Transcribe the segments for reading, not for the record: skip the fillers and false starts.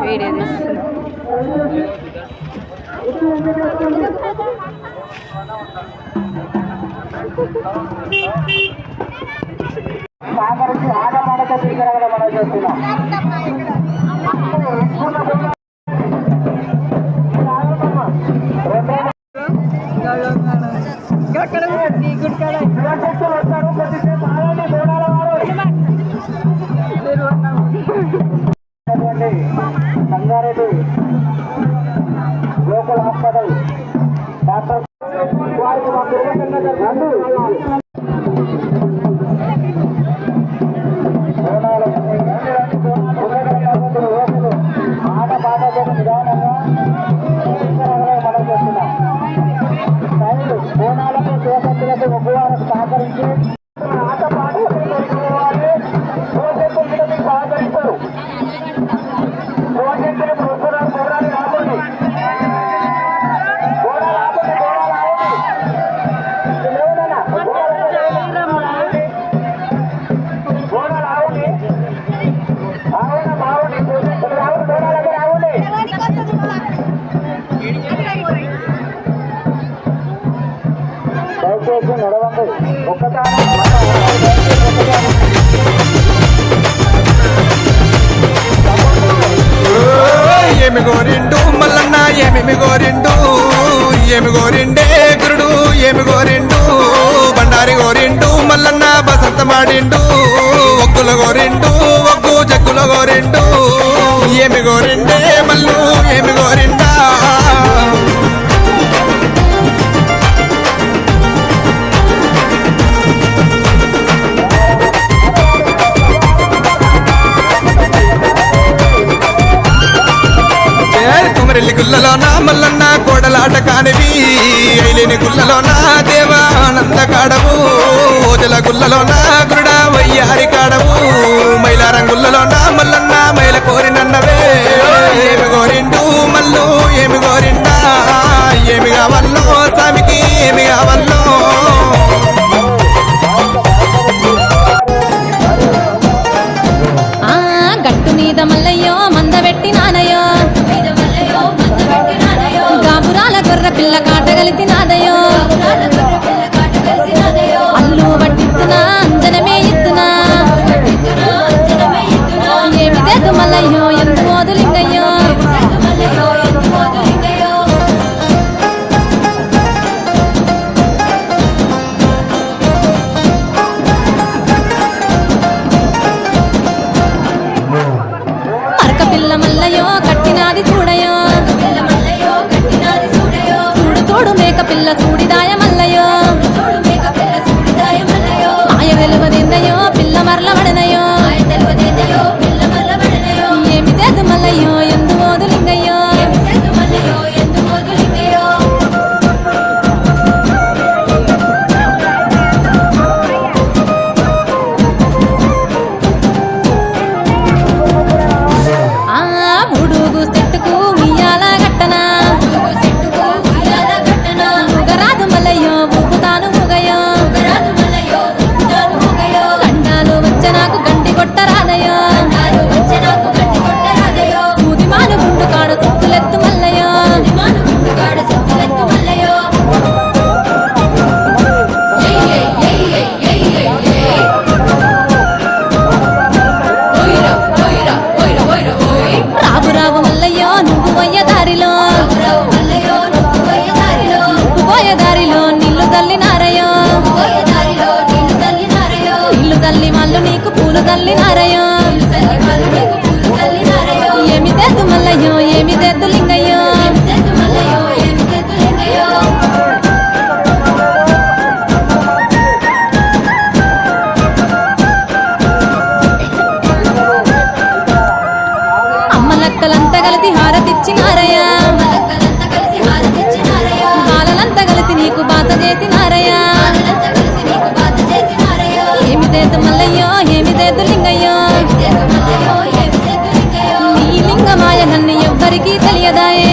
Video తీస్తున్నా. Sangareddy local hospital doctor ఆట పాట నిదానంగా మనం చేస్తున్నాం. బోనాలకు శివశక్తులకు ముగ్గువారకు సహకరించి ఆట పాట సహకరిస్తారు. దయచేసి నడవండి. ఒక్కసారి ఏమి గోరిండు మల్లన్న ఏమేమి గోరిండు ఏమి గోరిండే గురుడు ఏమి గోరిండు బండారి గోరిండు మల్లన్న బసంత మాడిండు ఒగ్గుల గోరిండు ఒగ్గు జగ్గుల గోరిండు ఏమి గోరిండే మల్లు ఏమి గోరిండా కుమరెల్లి గుల్లలోనా మల్లన్న కోడలాట కానివి ఐలేని గుల్లలోనా దేవా ఆనంద కాడవు ఓజల గుల్లలోనా గురుడ వయ్యారి కాడవు మైలారం గుల్లలోనా మల్లన్న మైల కోరినన్నవే ఏమి గోరిండు మల్లు ఏమి గోరిండా ఏమి కావల్లో స్వామికి ఏమి కావల్లో గట్టు మీద మల్లయ్యో మందబెట్టి నానయ్యో గాబురాల గొర్ర పిల్ల కాట కలిసి నాదయ్యో అల్లు పట్టిస్తున్నా అంజనమే ఇస్తున్నా ఏమి చేద్దు మల్లయ్యో ఎంత మోదులింగయ్యో మరక పిల్ల మల్లయ్యో కట్టినాది చూడయో చూడు చూడు మేక పిల్ల చూడిదాయ మల్లయ్యో మాయ వెలువదిందయో పిల్ల మరల పడనయో ఏమి చేదు మల్లయ్యో ఎందు మోదులింగయ్యో ఉడుగు చెట్టుకు ఉయ్యాల గట్టనా ఉగరాదు మల్లయ్యో ఊపుతాను ఉగయో గండాలు వచ్చే నాకు గంటి కొట్టరాదయో సూది మాను గుండు కాడ సుత్తులెత్తు మల్లయ్యో రావు రావు మల్లయ్యో నువ్వు పోయే దారిలో పోయే దారిలో నీళ్లు చల్లినారయో నీళ్లు చల్లి మల్లు నీకు పూలు చల్లినారయో ఏమి చేద్దు మల్లయ్యో ఏమి చేద్దు లింగయ్యో అమ్మలక్కలంతా కలిసి హారతిచ్చినారయ్యా బాలలంతా కలిసి నీకు బాధ చేసినారయ్యా ఏమి చేద్దు మల్లయ్యో ఏమి చేద్దు లింగయ్యో నీ లింగమాయ నన్ను ఎవ్వరికీ తెలియదాయే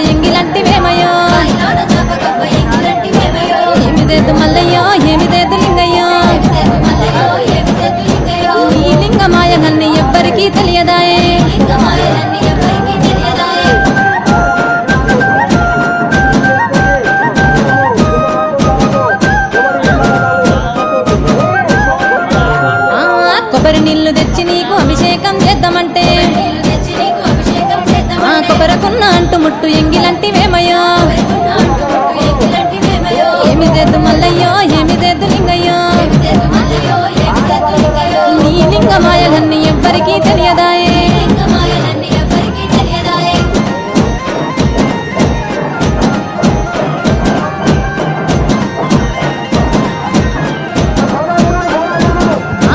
ఎంగిలంటివేమయ్యో ఏమి చేద్దు మల్లయ్యో ఏమి చేద్దు లింగయ్యో నీ లింగమాయ నన్ను ఎవ్వరికీ తెలియదాయే కొబ్బరి నీళ్లు తెచ్చి నీకు అభిషేకం చేద్దామంటే కొబ్బరకున్న అంటు ముట్టు ఎంగిలంటివేమయ్యో ఏమి చేద్దు మల్లయ్యో ఏమి చేద్దు లింగయ్యో నీ లింగమాయలన్నీ ఎవ్వరికీ తెలియదాయే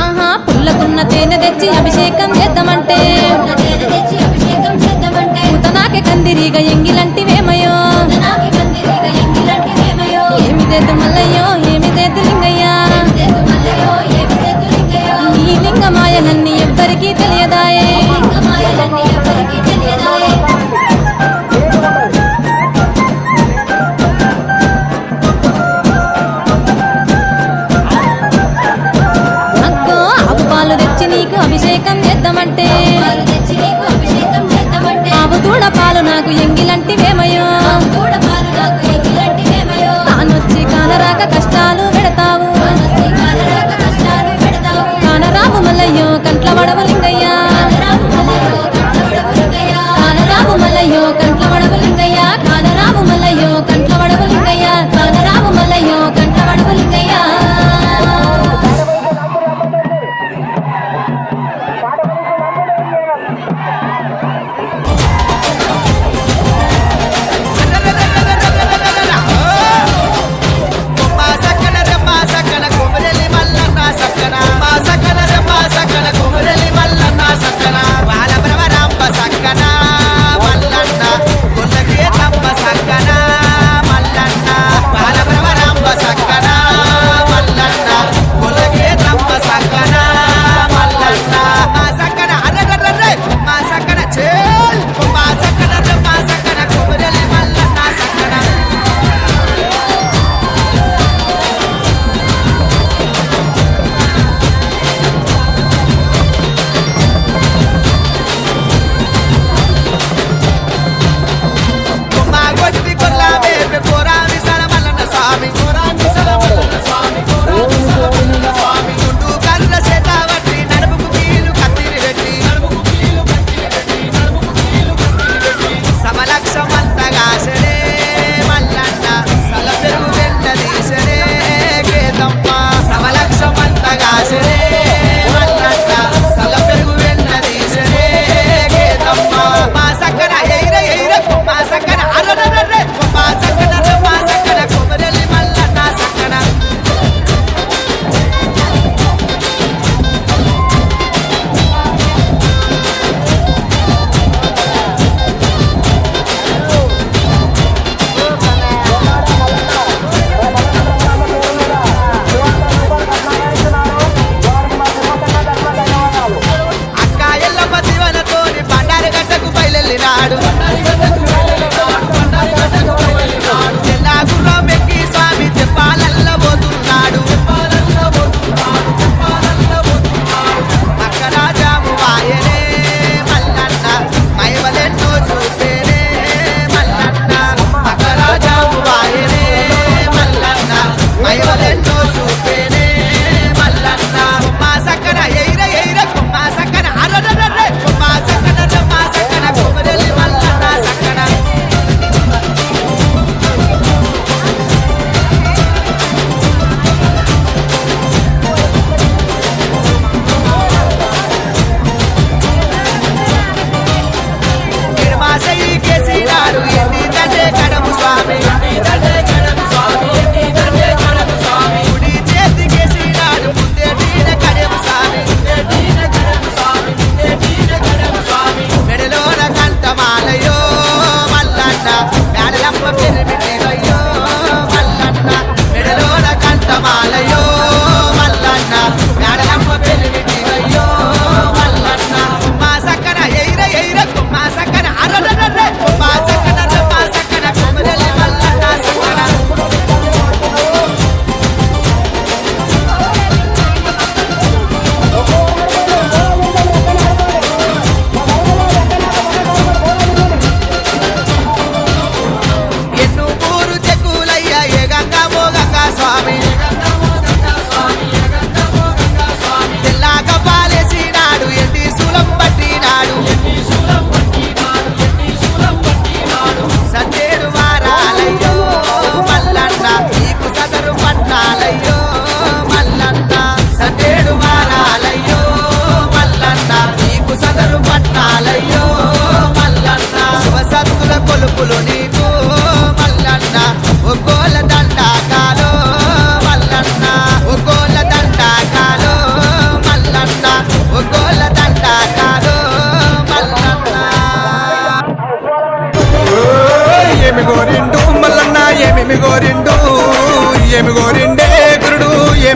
ఆహా పుల్లకున్న తేనె తెచ్చి అభిషేకం చేద్దామంటే నాకే కందిరిగా ఎంగిలంటివేమయ్యో ఏమి చేద్దు మల్లయ్యో ఏమి చేద్దు లింగయ్యా నీ లింగమాయలన్నీ ఎవ్వరికీ తెలియదాయే అక్కో ఆవు పాలు తెచ్చి నీకు అభిషేకం చేద్దామంటే ఆవు దూడ పాలు నాకు ఎంగిలంటివేమయ్యో తానొచ్చి కానరాక కష్టాలు పెడతావు కానరావు మల్లయ్యో కంట్ల వడవ లింగయ్యా కానరావు మల్లయ్యో కంట్ల వడవ లింగయ్యా కానరావు మల్లయ్యో కంట్ల వడవ లింగయ్యా కానరావు మల్లయ్యో కంట్ల వడవ లింగయ్యా పాట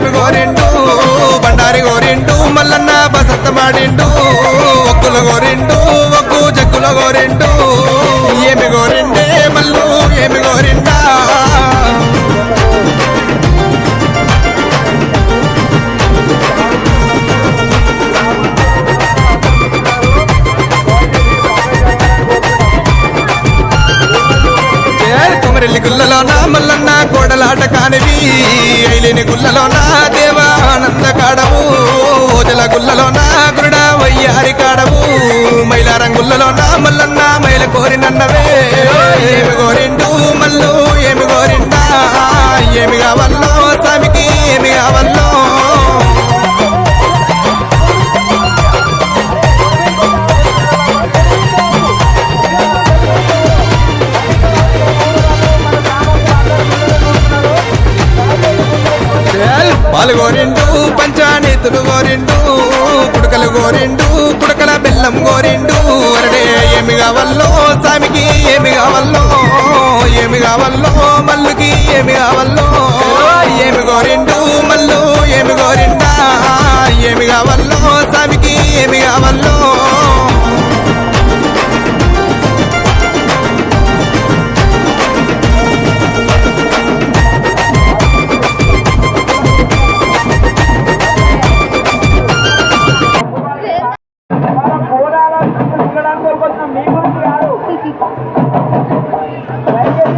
ఏమి గోరిండు బండారి గోరిండు మల్లన్న బసంత మాడిండు ఒక్కులు గోరిండు ఒక్కు జక్కులు గోరిండు ఏమి గోరిండే మల్లు ఏమి గోరిండా కొమరెల్లి గుల్లలోన మల్లన్న కోడలాట కానివి ఐలేని గుల్లలోన దేవానంద కాడవు ఓజల గుల్లలోన గురుడ వయ్యారి కాడవు మైలారం గుల్లలోన మల్లన్న మైల కోరినన్నవే ఏమి గోరిండు మల్లు ఏమి గోరిండా ఏమి కావల్లో స్వామికి ఏమి కావల్లో పాలు గోరిండు పంచానీతులు గోరిండు కుడకలు గోరిండు కుడకల బెల్లం గోరిండు అరడే ఏమి కావల్లో స్వామికి ఏమి కావల్లో ఏమి కావల్లో మల్లుకి ఏమి కావల్లో ఏమి గోరిండు మల్లు ఏమి గోరిండా ఏమి కావల్లో స్వామికి ఏమి కావల్లో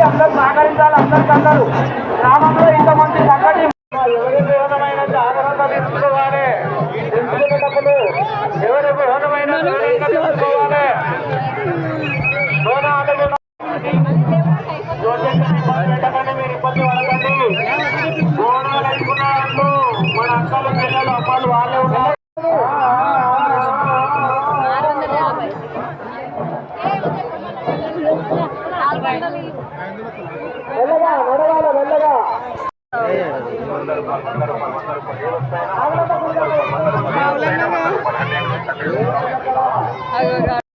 అందరూ సహకరించాలి. అందరికీ గ్రామంలో ఇంతమంది సంఘటన ఎవరికి విధమైన జాగ్రత్త తీసుకోవాలి. తెలుసుకునేటప్పుడు ఎవరికి విధమైన తీసుకోవాలి. మీరు ఇబ్బంది పడకండి. బోనాలు అనుకున్న వాళ్ళు మన అక్కలు పిల్లలు అమ్మాలు వాళ్ళే ఉన్నారు. మెల్లగా మెల్లగా మెల్లగా